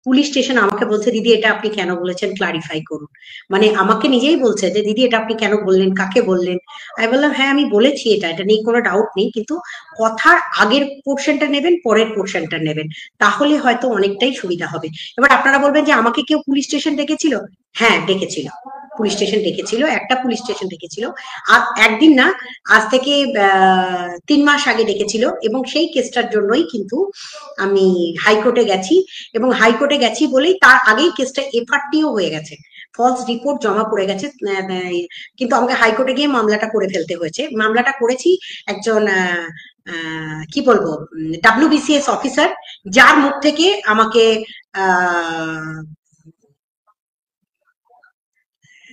Police station আমাকে বলছে, দিদি এটা আপনি কেন বলেছেন, ক্লারিফাই করুন। মানে আমাকে নিজেই বলছে যে দিদি এটা আপনি কেন বললেন, কাকে বললেন। আমি বললাম হ্যাঁ আমি বলেছি, এটা নিয়ে কোনো ডাউট নেই, কিন্তু কথার আগের পোর্শনটা নেবেন, পরের পোর্শনটা নেবেন, তাহলে হয়তো অনেকটাই সুবিধা হবে। এবার আপনারা বলবেন যে আমাকে কেউ পুলিশ স্টেশন ডেকেছিল। হ্যাঁ ডেকেছিল, পুলিশ স্টেশন ডেকেছিল, একটা পুলিশ স্টেশন ডেকেছিল। আর একদিন না, আজ থেকে 3 মাস আগে ডেকেছিল, এবং সেই কেসটার জন্যই কিন্তু আমি হাইকোর্টে গেছি। এবং হাইকোর্টে গেছি বলেই তার আগেই কেসটা এফআরটিও হয়ে গেছে, ফলস রিপোর্ট জমা পড়ে গেছে। কিন্তু আমাকে হাইকোর্টে গিয়ে মামলাটা করে ফেলতে হয়েছে। মামলাটা করেছি একজন কি বলবো, ডাব্লিউবিসিএস অফিসার, যার মুখ থেকে আমাকে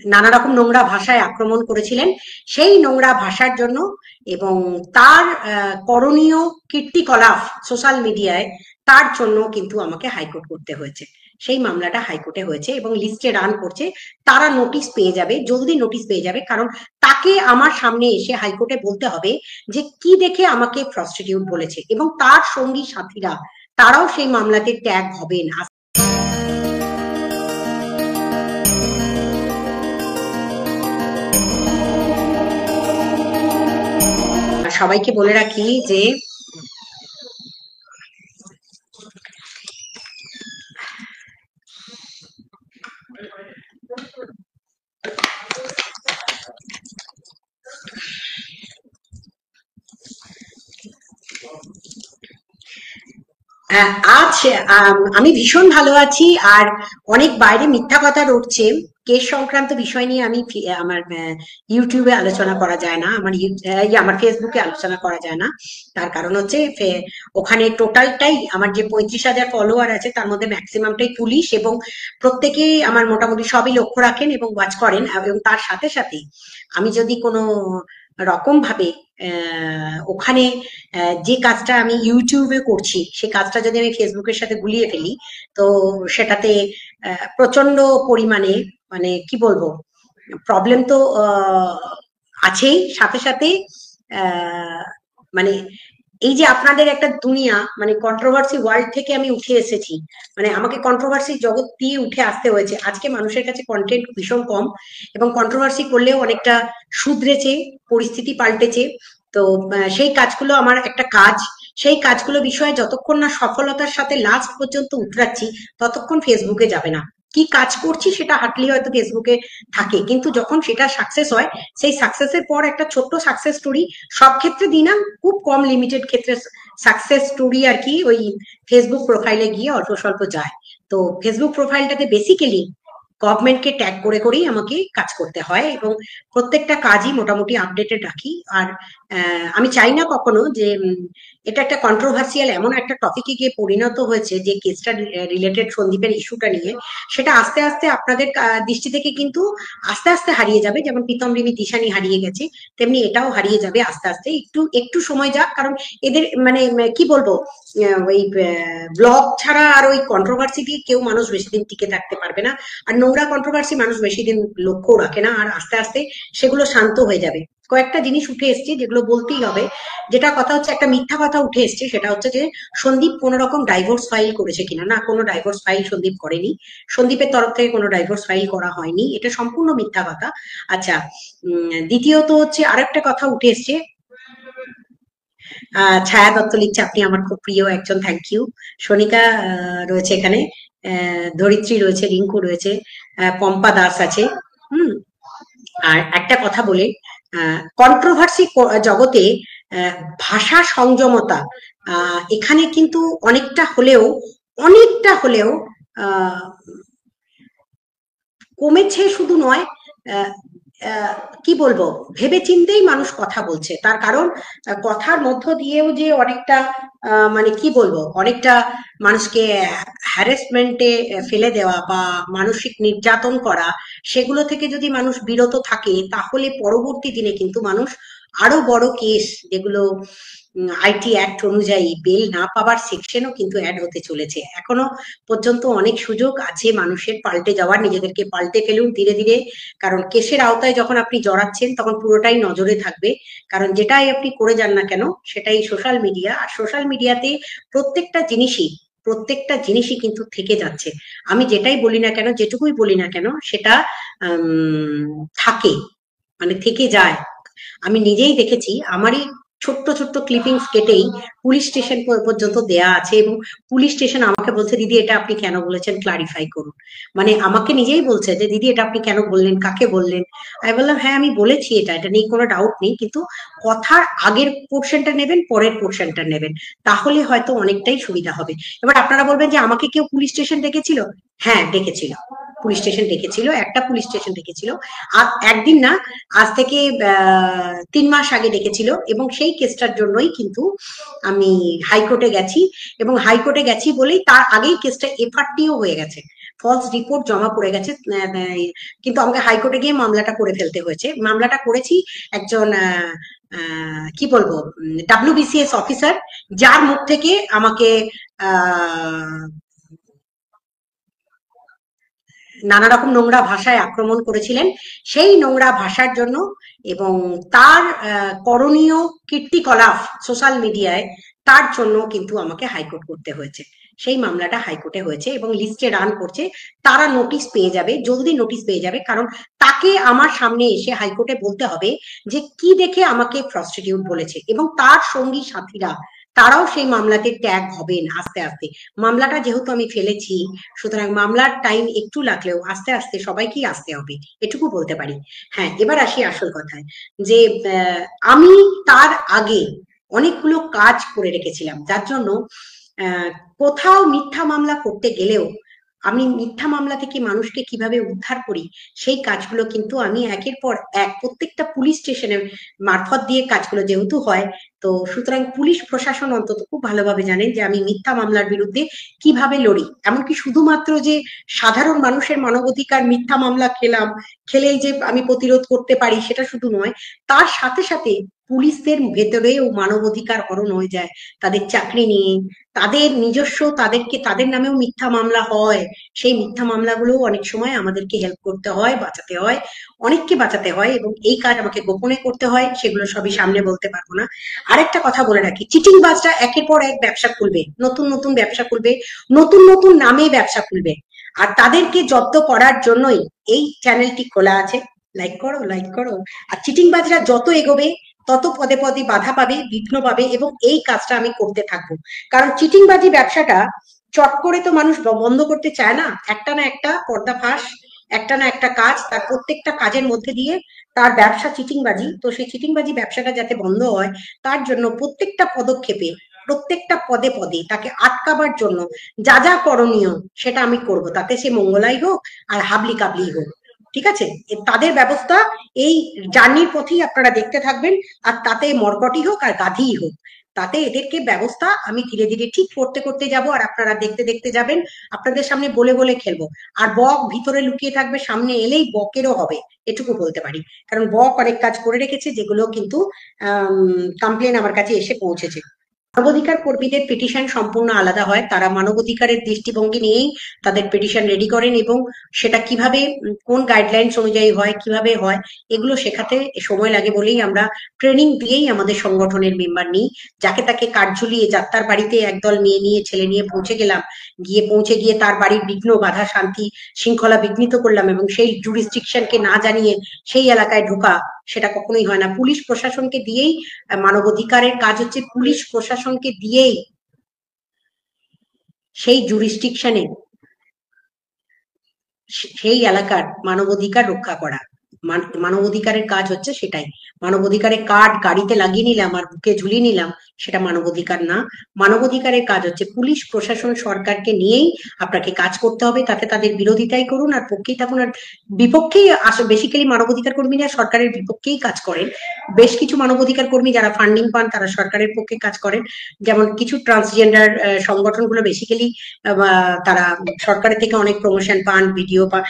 নানা রকম নোংরা ভাষায় আক্রমণ করেছিলেন। সেই নোংরা ভাষার জন্য এবং তার করণীয় কীর্তিকলাপ সোশ্যাল মিডিয়ায়, তার জন্য কিন্তু আমাকে হাইকোর্ট করতে হয়েছে। সেই মামলাটা হাইকোর্টে হয়েছে এবং লিস্টে রান করছে। তারা নোটিশ পেয়ে যাবে, জলদি নোটিশ পেয়ে যাবে, কারণ তাকে আমার সামনে এসে হাইকোর্টে বলতে হবে যে কি দেখে আমাকে প্রস্টিটিউট বলেছে, এবং তার সঙ্গী সাথীরা তারাও সেই মামলাতে ট্যাগ হবেন। সবাইকে বলে রাখি যে আজ আমি ভীষণ ভালো আছি। আর অনেক বাইরে মিথ্যা কথা রটছে, কেস সংক্রান্ত বিষয় নিয়ে আমি আমার ইউটিউবে আলোচনা করা যায় না, আমার ফেসবুকে আলোচনা করা যায় না। তার কারণ হচ্ছে ওখানে টোটালটাই আমার যে 35,000 ফলোয়ার আছে তার মধ্যে ম্যাক্সিমামটাই পুলিশ, এবং প্রত্যেকেই আমার মোটামুটি সবই লক্ষ্য রাখেন এবং ওয়াচ করেন। এবং তার সাথে সাথে আমি যদি কোনো রকম ভাবে ওখানে যে কাজটা আমি ইউটিউবে করছি সেই কাজটা যদি আমি ফেসবুকের সাথে গুলিয়ে ফেলি, তো সেটাতে প্রচন্ড পরিমাণে, মানে কি বলবো, প্রবলেম তো আছেই। সাথে সাথে মানে এই যে আপনাদের একটা দুনিয়া, মানে কন্ট্রোভার্সি ওয়ার্ল্ড থেকে আমি উঠে এসেছি, মানে আমাকে কন্ট্রোভার্সি জগৎ দিয়ে উঠে আসতে হয়েছে। আজকে মানুষের কাছে কন্টেন্ট ভীষণ কম, এবং কন্ট্রোভার্সি করলেও অনেকটা শুধরেছে, পরিস্থিতি পাল্টেছে। তো সেই কাজগুলো আমার একটা কাজ, সেই কাজগুলো বিষয়ে যতক্ষণ না সফলতার সাথে লাস্ট পর্যন্ত উতরাচ্ছি ততক্ষণ ফেসবুকে যাবে না। কি কাজ করছি সেটা হাঁটলি হয়তো ফেসবুকে থাকে, কিন্তু যখন সেটা সাকসেস হয়, সেই সাকসেসের পর একটা ছোট্ট সাকসেস স্টোরি, সব ক্ষেত্রে দিই না, খুব কম লিমিটেড ক্ষেত্রে সাকসেস স্টোরি আর কি ওই ফেসবুক প্রোফাইলে গিয়ে অল্প স্বল্প যায়। তো ফেসবুক প্রোফাইলটাতে বেসিক্যালি গভর্নমেন্টকে ট্যাগ করে করেই আমাকে কাজ করতে হয়, এবং প্রত্যেকটা কাজই মোটামুটি আপডেটেড রাখি। আর আমি চাই না কখনো যে এটা একটা কন্ট্রোভার্সিয়াল এমন একটা টপিকে গিয়ে পরিণত হয়েছে, যে কেসটা রিলেটেড সন্দীপের ইস্যুটা নিয়ে, সেটা আস্তে আস্তে আপনাদের দৃষ্টি থেকে কিন্তু আস্তে আস্তে হারিয়ে যাবে। যেমন প্রীতম রিমি দিশানি হারিয়ে গেছে, তেমনি এটাও হারিয়ে যাবে আস্তে আস্তে। একটু একটু সময় যাক, কারণ এদের মানে কি বলবো, ওই ব্লগ ছাড়া আর ওই কন্ট্রোভার্সি দিয়ে কেউ মানুষ বেশি দিন টিকে থাকতে পারবে না। আর নোংরা কন্ট্রোভার্সি মানুষ বেশি দিন লক্ষ্যও রাখে না, আর আস্তে আস্তে সেগুলো শান্ত হয়ে যাবে। কয়েকটা জিনিস উঠে এসছে যেগুলো বলতেই হবে। যেটা কথা হচ্ছে, একটা মিথ্যা কথা উঠে এসছে, সেটা হচ্ছে যে সন্দীপ কোন রকম ডাইভোর্স ফাইল করেছে কিনা। না, কোনো ডাইভোর্স ফাইল সন্দীপ করেনি, সন্দীপের তরফ থেকে কোনো ডাইভোর্স ফাইল করা হয়নি, এটা সম্পূর্ণ মিথ্যা কথা। আচ্ছা, দ্বিতীয়ত হচ্ছে আরেকটা কথা উঠে এসছে, ছায়া দত্ত লিখছে আপনি আমার খুব প্রিয় একজন, থ্যাংক ইউ। সনিকা রয়েছে এখানে, ধরিত্রী রয়েছে, রিঙ্কু রয়েছে, পম্পা দাস আছে। হুম। আর একটা কথা বলে, কন্ট্রোভার্সি জগতে ভাষা সংযমতা এখানে কিন্তু অনেকটা হলেও কমেছে, শুধু নয়, কি বলবো, ভেবে চিন্তেই মানুষ কথা বলছে। তার কারণ কথার মধ্য দিয়েও যে অনেকটা মানে কি বলবো, অনেকটা মানুষকে হ্যারাসমেন্টে ফেলে দেওয়া বা মানসিক নির্যাতন করা, সেগুলো থেকে যদি মানুষ বিরত থাকে, তাহলে পরবর্তী দিনে কিন্তু মানুষ আরো বড় কেস, যেগুলো আইটি অ্যাক্ট অনুযায়ী বেল না পাবার সেকশনও কিন্তু অ্যাড হতে চলেছে। এখনো পর্যন্ত অনেক সুযোগ আছে মানুষের পাল্টে যাওয়ার, নিজেদেরকে পাল্টে ফেলুন ধীরে ধীরে। কারণ কেসের আওতায় যখন আপনি জড়াচ্ছেন তখন পুরোটাই নজরে থাকবে, কারণ যেটাই আপনি করে যান না কেন সেটাই সোশ্যাল মিডিয়া। আর সোশ্যাল মিডিয়াতে প্রত্যেকটা জিনিসই প্রত্যেকটা জিনিসই কিন্তু থেকে যাচ্ছে। আমি যেটাই বলি না কেন, যেটুকুই বলি না কেন, সেটা থাকে, মানে থেকে যায়। আমি নিজেই দেখেছি, আমারই ছোট্ট ছোট্ট ক্লিপিংস কেটেই পুলিশ স্টেশন পর্যন্ত দেয়া আছে, এবং পুলিশ স্টেশন আমাকে বলছে, দিদি এটা আপনি কেন বলেছেন, ক্লারিফাই করুন। মানে আমাকে নিজেই বলছে যে দিদি এটা আপনি কেন বললেন, কাকে বললেন। আমি বললাম হ্যাঁ আমি বলেছি, এটা নিয়ে কোনো ডাউট নেই, কিন্তু কথার আগের পোর্শনটা নেবেন, পরের পোর্শনটা নেবেন, তাহলে হয়তো অনেকটাই সুবিধা হবে। এবার আপনারা বলবেন যে আমাকে কেউ পুলিশ স্টেশন ডেকেছিল। হ্যাঁ ডেকেছিল, পুলিশ স্টেশন ডেকেছিল, একটা পুলিশ স্টেশন ডেকেছিল। আর একদিন না, আজ থেকে 3 মাস আগে ডেকেছিল, এবং সেই কেসটার জন্যই কিন্তু আমি হাইকোর্টে গেছি। এবং হাইকোর্টে গেছি বলেই তার আগেই কেসটা এফআরটিও হয়ে গেছে, ফলস রিপোর্ট জমা পড়ে গেছে। কিন্তু আমাকে হাইকোর্টে গিয়ে মামলাটা করে ফেলতে হয়েছে। মামলাটা করেছি একজন কি বলবো, ডাব্লিউবিসিএস অফিসার, যার মুখ থেকে আমাকে নানা রকম নোংরা ভাষায় আক্রমণ করেছিলেন। সেই নোংরা ভাষার জন্য এবং তার করণীয় কীর্তিকলাপ সোশ্যাল মিডিয়ায়, তার জন্য কিন্তু আমাকে হাইকোর্ট করতে হয়েছে। সেই মামলাটা হাইকোর্টে হয়েছে এবং লিস্টে রান করছে। তারা নোটিশ পেয়ে যাবে, জলদি নোটিশ পেয়ে যাবে, কারণ তাকে আমার সামনে এসে হাইকোর্টে বলতে হবে যে কি দেখে আমাকে প্রস্টিটিউট বলেছে, এবং তার সঙ্গী সাথীরা তারাও সেই মামলাতে ট্যাগ হবেন আস্তে আস্তে। মামলাটা যেহেতু আমি ফেলেছি, সুতরাং মামলার টাইম একটু লাগলেও আস্তে আস্তে সবাইকেই আসতে হবে, এটুকু বলতে পারি। হ্যাঁ, এবার আসি আসল কথায়, যে আমি তার আগে অনেকগুলো কাজ করে রেখেছিলাম, যার জন্য আহ, কোথাও মিথ্যা মামলা করতে গেলেও আমি মিথ্যা মামলা থেকে মানুষকে কিভাবে উদ্ধার করি, সেই কাজগুলো কিন্তু আমি একের পর এক প্রত্যেকটা পুলিশ স্টেশনের মারফত দিয়ে কাজগুলো যেহেতু হয়, তো সুতরাং পুলিশ প্রশাসন অন্তত খুব ভালোভাবে জানেন যে আমি মিথ্যা মামলার বিরুদ্ধে কিভাবে লড়ি। এমনকি শুধুমাত্র যে সাধারণ মানুষের মানবাধিকার মিথ্যা মামলা খেলেই যে আমি প্রতিরোধ করতে পারি সেটা শুধু নয়, তার সাথে সাথে পুলিশদের ভেতরেও মানবাধিকার হরণ হয়ে যায়, তাদের চাকরি নিয়ে, তাদের নিজস্ব, তাদের নামেও মিথ্যা মামলা হয়। সেই মিথ্যা মামলাগুলো অনেক সময় আমাদেরকে হেল্প করতে হয়, বাঁচাতে হয়, অনেককে বাঁচাতে হয়, এবং এই কাজ আমাকে গোপনে করতে হয়, সেগুলো সবই সামনে বলতে পারবো না। আরেকটা কথা বলে রাখি, চিটিংবাজরা একের পর এক ব্যবসা খুলবে, নতুন নতুন ব্যবসা খুলবে, নতুন নতুন নামে ব্যবসা খুলবে, আর তাদেরকে জব্দ করার জন্যই এই চ্যানেলটি খোলা আছে। লাইক করো, লাইক করো। আর চিটিংবাজরা যত এগোবে, তত পদে পদে বাধা পাবে, বিঘ্ন পাবে, এবং এই কাজটা আমি করতে থাকবো। কারণ চিটিংবাজি ব্যবসাটা চট করে তো মানুষ বন্ধ করতে চায় না, একটা না একটা পর্দাফাঁস, একটা না একটা কাজ, তার প্রত্যেকটা কাজের মধ্যে দিয়ে তার ব্যবসা চিটিংবাজি। তো সেই চিটিংবাজি ব্যবসাটা যাতে বন্ধ হয়, তার জন্য প্রত্যেকটা পদক্ষেপে, প্রত্যেকটা পদে পদে তাকে আটকাবার জন্য যা যা করণীয় সেটা আমি করব, তাতে সে মঙ্গলাই হোক আর হাবলি কাবলি হোক। ঠিক আছে, তাদের ব্যবস্থা এই জার্নির পথেই আপনারা দেখতে থাকবেন, আর তাতে মর্কটি হোক আর গাধীই হোক, তাতে এদেরকে ব্যবস্থা আমি ধীরে ধীরে ঠিক করতে করতে যাব, আর আপনারা দেখতে দেখতে যাবেন। আপনাদের সামনে বলে বলে খেলবো। আর বক ভিতরে লুকিয়ে থাকবে, সামনে এলেই বকেরও হবে, এটুকু বলতে পারি। কারণ বক অনেক কাজ করে রেখেছে, যেগুলো কিন্তু কমপ্লেন আমার কাছে এসে পৌঁছেছে। মানবাধিকার কর্মীদের পিটিশন সম্পূর্ণ আলাদা হয়, তারা মানবাধিকারের দৃষ্টিভঙ্গি নিয়েই তাদের পিটিশন রেডি করেন, এবং সেটা কিভাবে কোন গাইডলাইন্স অনুযায়ী হয়, কিভাবে হয়, এগুলো শেখাতে সময় লাগে বলেই আমরা ট্রেনিং দিয়েই আমাদের সংগঠনের মেম্বার নিই। যাকে তাকে কাঠ ঝুলিয়ে যাত্রার বাড়িতে একদল মেয়ে নিয়ে ছেলে নিয়ে পৌঁছে গিয়ে তার বাড়ির বিঘ্ন বাধা শান্তি শৃঙ্খলা বিঘ্নিত করলাম, এবং সেই জুরিসডিকশনকে না জানিয়ে সেই এলাকায় ঢোকা, সেটা কখনোই হয় না। পুলিশ প্রশাসনকে দিয়েই মানবাধিকারের কাজ হচ্ছে, পুলিশ প্রশাসনকে দিয়েই সেই জুরিসডিকশনে সেই এলাকার মানবাধিকার রক্ষা করা। মানবাধিকারের কাজ হচ্ছে সেটাই। মানবাধিকারের কার্ড গাড়িতে লাগিয়ে নিলাম আর বুকে ঝুলিয়ে নিলাম, সেটা মানবাধিকার না। মানবাধিকারের কাজ হচ্ছে পুলিশ প্রশাসন সরকারকে নিয়েই আপনাকে কাজ করতে হবে, তাতে তাদের বিরোধিতাই করুন আর পক্ষেই থাকুন। আর বিপক্ষেই বেসিক্যালি মানবাধিকার কর্মীরা সরকারের বিপক্ষেই কাজ করেন। বেশ কিছু মানবাধিকার কর্মী যারা ফান্ডিং পান, তারা সরকারের পক্ষে কাজ করেন। যেমন কিছু ট্রান্সজেন্ডার সংগঠনগুলো বেসিক্যালি তারা সরকারের থেকে অনেক প্রমোশন পান, ভিডিও পান,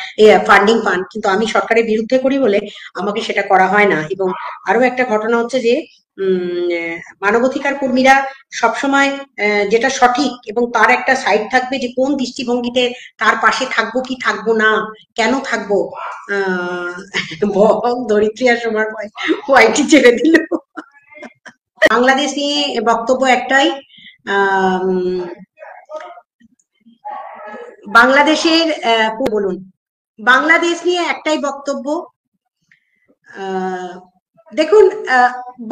ফান্ডিং পান, কিন্তু আমি সরকারের বিরুদ্ধে করি বলে আমাকে সেটা করা হয় না। এবং আরো একটা ঘটনা হচ্ছে যে মানবাধিকার কর্মীরা সবসময় যেটা সঠিক, এবং তার একটা সাইড থাকবে যে কোন দৃষ্টিভঙ্গিতে তার পাশে থাকবো কি থাকবো না, কেন থাকবো। ধরিত্রী আর সময় হোয়াইটি ছেড়ে দিল। বাংলাদেশ নিয়ে বক্তব্য একটাই, বাংলাদেশের বলুন, বাংলাদেশ নিয়ে একটাই বক্তব্য। দেখুন,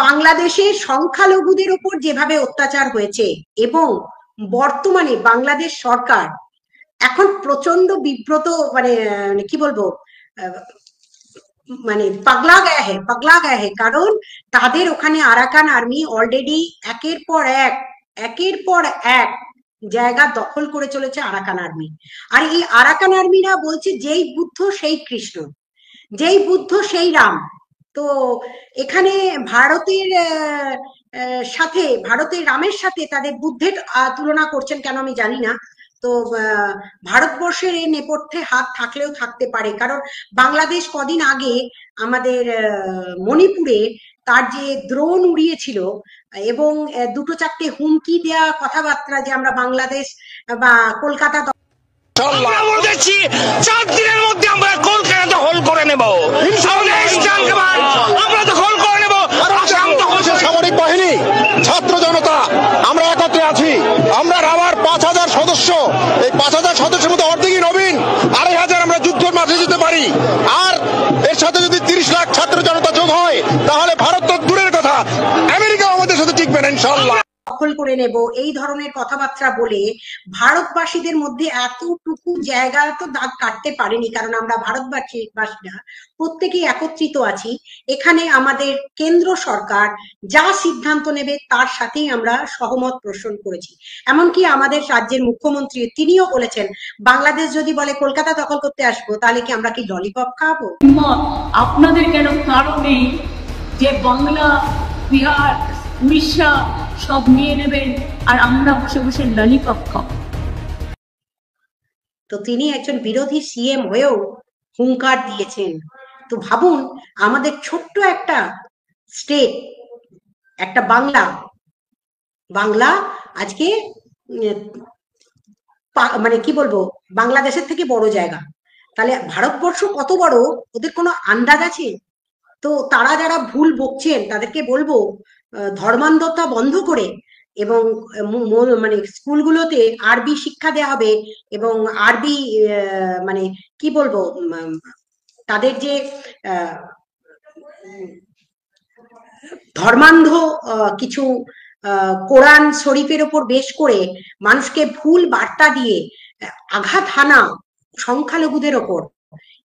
বাংলাদেশে সংখ্যালঘুদের উপর যেভাবে অত্যাচার হয়েছে এবং বর্তমানে বাংলাদেশ সরকার এখন প্রচন্ড বিব্রত, মানে কি বলবো, মানে পাগলা গায়া হে, কারণ তাদের ওখানে আরাকান আর্মি অলরেডি একের পর এক জায়গা দখল করে চলেছে আরাকান আর্মি। আর এই আরাকান আর্মিরা বলছে যেই বুদ্ধ সেই কৃষ্ণ, যেই বুদ্ধ সেই রাম। তো এখানে ভারতের রামের সাথে তাদের বুদ্ধের তুলনা করছেন কেন আমি জানি না। তো ভারতবর্ষের এই নেপথ্যে হাত থাকলেও থাকতে পারে, কারণ বাংলাদেশ কদিন আগে আমাদের মণিপুরে তার যে দ্রোণ উড়িয়েছিল এবং দুটো চারটে হুমকি দেয়া কথাবার্তা, যে আমরা বাংলাদেশ বা কলকাতা বলেছি 4 দিনের মধ্যে আমরা কলকাতা দখল করে নেব, আমরা দখল করে নেব। সামরিক বাহিনী, ছাত্র জনতা, আমরা একত্রে আছি। আমরা রাবার 5000 সদস্য, এই 5000 সদস্যের মধ্যে অর্ধেকই নবীন, 2500 আমরা যুদ্ধের মাঠে যেতে পারি। আর এর সাথে যদি 30 লাখ ছাত্র জনতা যোগ হয়, তাহলে ভারত তো দূরের কথা, আমেরিকাও আমাদের সাথে টিকবে না ইনশাআল্লাহ। দখল করে নেব এই ধরনের কথাবার্তা বলে ভারতবাসীদের মধ্যে এতটুকু জায়গা তো দাগ কাটতে পারেনি, কারণ আমরা ভারতবাসীরা প্রত্যেকেই একত্রিত আছি। এখানে আমাদের কেন্দ্র সরকার যা সিদ্ধান্ত নেবে তার সাথেই আমরা সহমত পোষণ করেছি। এমনকি আমাদের রাজ্যের মুখ্যমন্ত্রী তিনিও বলেছেন, বাংলাদেশ যদি বলে কলকাতা দখল করতে আসবো, তাহলে কি আমরা কি ললিপপ খাবো? আপনাদের কেন কারণ নেই যে বাংলা, বিহার, উড়িষ্যা সব নিয়ে নেবেন আর আমরা বসে বসে ললিপপ খাবো? তো তিনি একজন বিরোধী সিএম হয়েও হুঙ্কার দিয়েছেন। তো ভাবুন, আমাদের ছোট্ট একটা স্টেট, একটা বাংলা আজকে মানে কি বলবো, বাংলাদেশের থেকে বড় জায়গা। তাহলে ভারতবর্ষ কত বড় ওদের কোনো আন্দাজ আছে? তো তারা যারা ভুল বকছেন তাদেরকে বলবো ধর্মান্ধতা বন্ধ করে এবং মানে স্কুলগুলোতে আরবি শিক্ষা দেওয়া হবে এবং আরবি মানে কি বলবো, তাদের যে ধর্মান্ধ কিছু কোরআন শরীফের ওপর বেশ করে মানুষকে ভুল বার্তা দিয়ে আঘাত হানা সংখ্যালঘুদের ওপর,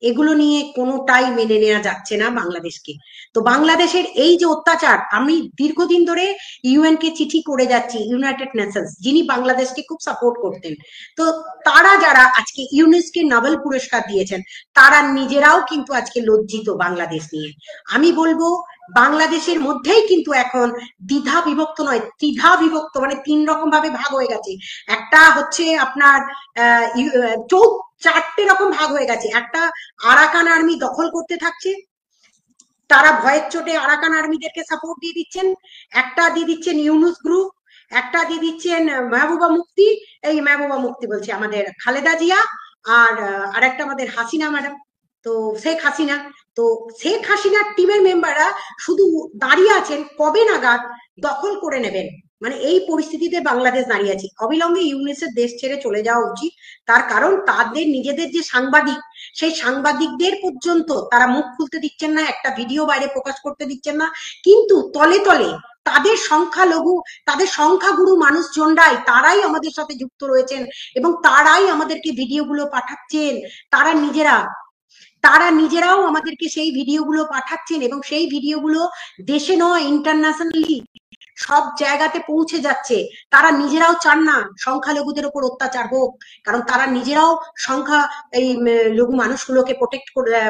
এগুলো নিয়ে কোনোটাই মেনে নেওয়া যাচ্ছে না বাংলাদেশকে। তো বাংলাদেশের এই যে অত্যাচার, আমি দীর্ঘদিন ধরে ইউএন কে চিঠি করে যাচ্ছি, ইউনাইটেড নেশনস যিনি বাংলাদেশকে খুব সাপোর্ট করতেন, তো তারা যারা আজকে ইউনেস্কো নোবেল পুরস্কার দিয়েছেন, তারা নিজেরাও কিন্তু আজকে লজ্জিত বাংলাদেশ নিয়ে। আমি বলবো বাংলাদেশের মধ্যেই কিন্তু এখন দ্বিধা বিভক্ত নয়, ত্রিধা বিভক্ত, মানে 3 রকম ভাবে ভাগ হয়ে গেছে। একটা হচ্ছে আপনার 4টে রকম ভাগ হয়ে গেছে। একটা আরাকান আর্মি দখল করতে থাকছে, তারা ভয়ের চোটে আরাকান আর্মিদেরকে সাপোর্ট দিয়ে দিচ্ছেন। একটা দিয়ে দিচ্ছেন ইউনুস গ্রুপ, একটা দিয়ে দিচ্ছেন মেহবুবা মুফতি, এই মেহবুবা মুফতি বলছে আমাদের খালেদা জিয়া, আর আরেকটা আমাদের হাসিনা ম্যাডাম, তো শেখ হাসিনা। তো শেখ হাসিনার টিমের মেম্বাররা শুধু দাঁড়িয়ে আছেন কবে নাগাদ দখল করে নেবেন, মানে এই পরিস্থিতিতে বাংলাদেশ দাঁড়িয়ে আছে। অবিলম্বে ইউনিসেফ দেশ ছেড়ে চলে যাওয়া উচিত, তার কারণ তাদের নিজেদের যে সাংবাদিক, সেই সাংবাদিকদের পর্যন্ত তারা মুখ খুলতে দিচ্ছেন না, একটা ভিডিও বাইরে প্রকাশ করতে দিচ্ছেন না, কিন্তু তলে তলে তাদের সংখ্যাগুরু মানুষজনরাই, তারাই আমাদের সাথে যুক্ত রয়েছেন এবং তারাই আমাদেরকে ভিডিওগুলো পাঠাচ্ছেন। তারা নিজেরাও আমাদেরকে সেই ভিডিওগুলো পাঠাচ্ছেন এবং সেই ভিডিওগুলো দেশে নয়, ইন্টারন্যাশনালি সব জায়গাতে পৌঁছে যাচ্ছে। তারা নিজেরাও চান না সংখ্যালঘুদের উপর অত্যাচার হোক, কারণ তারা নিজেরাও এই লঘু মানুষগুলোকে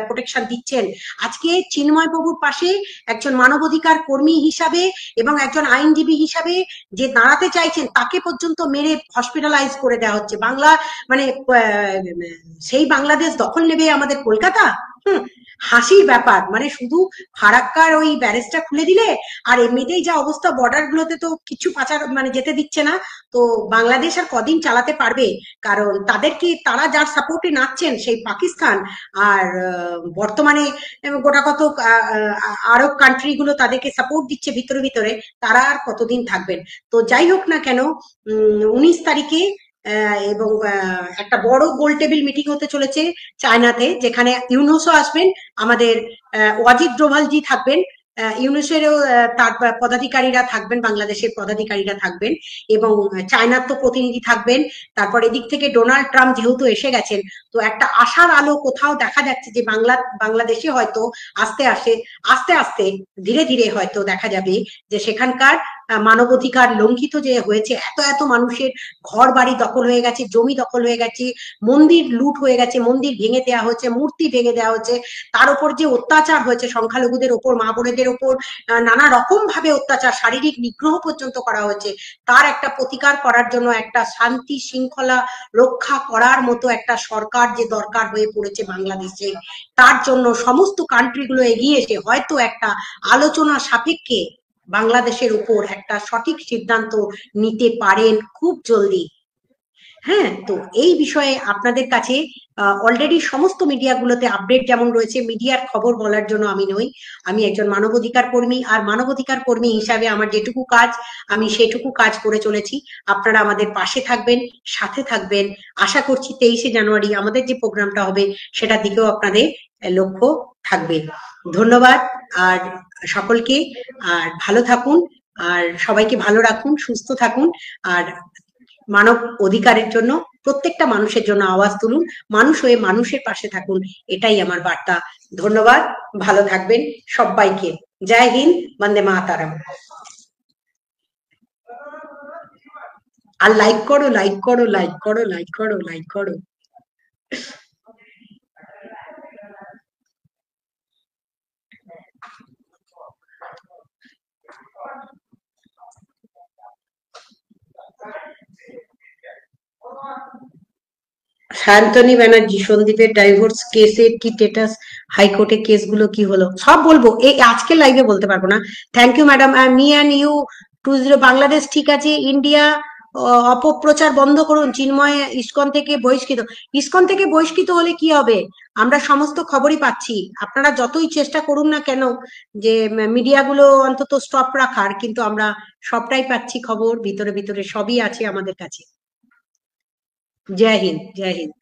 প্রোটেকশন দিচ্ছেন। আজকে চিন্ময় বাবুর পাশে একজন মানবাধিকার কর্মী হিসাবে এবং একজন আইনজীবী হিসাবে যে দাঁড়াতে চাইছেন, তাকে পর্যন্ত মেরে হসপিটালাইজ করে দেওয়া হচ্ছে। মানে সেই বাংলাদেশ দখল নেবে আমাদের কলকাতা। হাসির ব্যাপার, মানে শুধু ফারাক্কার ওই ব্যারেজটা খুলে দিলে আর এমনিতেই যা অবস্থা বর্ডার গুলোতে, তো কিছু পাচার মানে যেতে দিচ্ছে না। তো বাংলাদেশ আর কদিন চালাতে পারবে? কারণ তারা যার সাপোর্টে নাচছেন সেই পাকিস্তান, আর বর্তমানে গোটা কত আরব কান্ট্রি গুলো তাদেরকে সাপোর্ট দিচ্ছে ভিতরে ভিতরে, তারা আর কতদিন থাকবেন? তো যাই হোক না কেন, 19 তারিখে এবং একটা বড় গোল টেবিল মিটিং হতে চলেছে চায়নাতে, যেখানে ইউনুসও আসবেন, আমাদের ওয়াজিদ ডোভালজি থাকবেন, ইউনুসেরও তার পদাধিকারীরা থাকবেন, বাংলাদেশের পদাধিকারীরা থাকবেন, এবং চায়নার তো প্রতিনিধি থাকবেন। তারপর এদিক থেকে ডোনাল্ড ট্রাম্প যেহেতু এসে গেছেন, তো একটা আশার আলো কোথাও দেখা যাচ্ছে যে বাংলাদেশে হয়তো আস্তে আস্তে ধীরে ধীরে হয়তো দেখা যাবে যে সেখানকার মানবাধিকার লঙ্ঘিত যে হয়েছে, এত মানুষের ঘর বাড়ি দখল হয়ে গেছে, জমি দখল হয়ে গেছে, মন্দির লুট হয়ে গেছে, মন্দির ভেঙে দেওয়া হয়েছে, মূর্তি ভেঙে দেওয়া হয়েছে, তার উপর যে অত্যাচার হয়েছে সংখ্যালঘুদের ওপর, মা বোনেদের ওপর নানা রকম ভাবে অত্যাচার, শারীরিক নিগ্রহ পর্যন্ত করা হয়েছে, তার একটা প্রতিকার করার জন্য একটা শান্তি শৃঙ্খলা রক্ষা করার মতো একটা সরকার যে দরকার হয়ে পড়েছে বাংলাদেশে, তার জন্য সমস্ত কান্ট্রিগুলো এগিয়ে এসে হয়তো একটা আলোচনা সাপেক্ষে বাংলাদেশের উপর একটা সঠিক সিদ্ধান্ত নিতে পারেন খুব জলদি। হ্যাঁ, তো এই বিষয়ে আপনাদের কাছে অলরেডি সমস্ত মিডিয়াগুলোতে আপডেট যেমন রয়েছে, মিডিয়ার খবর বলার জন্য আমি নই, আমি একজন মানবাধিকার কর্মী, আর মানবাধিকার কর্মী হিসাবে আমার যেটুকু কাজ আমি সেটুকু কাজ করে চলেছি। আপনারা আমাদের পাশে থাকবেন, সাথে থাকবেন। আশা করছি 23শে জানুয়ারি আমাদের যে প্রোগ্রামটা হবে সেটার দিকেও আপনাদের লক্ষ্য থাকবে। ধন্যবাদ আর সকলকে, আর ভালো থাকুন, আর সবাইকে ভালো রাখুন, সুস্থ থাকুন, আর মানব অধিকারের জন্য প্রত্যেকটা মানুষের জন্য আওয়াজ তুলুন, মানুষ হয়ে মানুষের পাশে থাকুন, এটাই আমার বার্তা। ধন্যবাদ, ভালো থাকবেন সবাইকে। জয় হিন্দ, বন্দে মাতারম। আর লাইক করো, লাইক করো, লাইক করো, লাইক করো, লাইক করো। সায়ন্তনী ব্যানার্জি, সন্দীপের ডাইভোর্স কেসের কি স্টেটাস, হাইকোর্টে কেসগুলো কি হলো, সব বলবো এই আজকে লাইভে, বলতে পারবো না। Thank you madam. Me and you 20 Bangladesh ঠিক আছে, ইন্ডিয়া অপপ্রচার বন্ধ করুন, চিন্ময় ইসকন থেকে বহিষ্কৃত। ইসকন থেকে বহিষ্কৃত হলে কি হবে, আমরা সমস্ত খবরই পাচ্ছি, আপনারা যতই চেষ্টা করুন না কেন যে মিডিয়াগুলো অন্তত স্টপ রাখার, কিন্তু আমরা সবটাই পাচ্ছি খবর, ভিতরে ভিতরে সবই আছে আমাদের কাছে। जय हिंद, जय हिंद।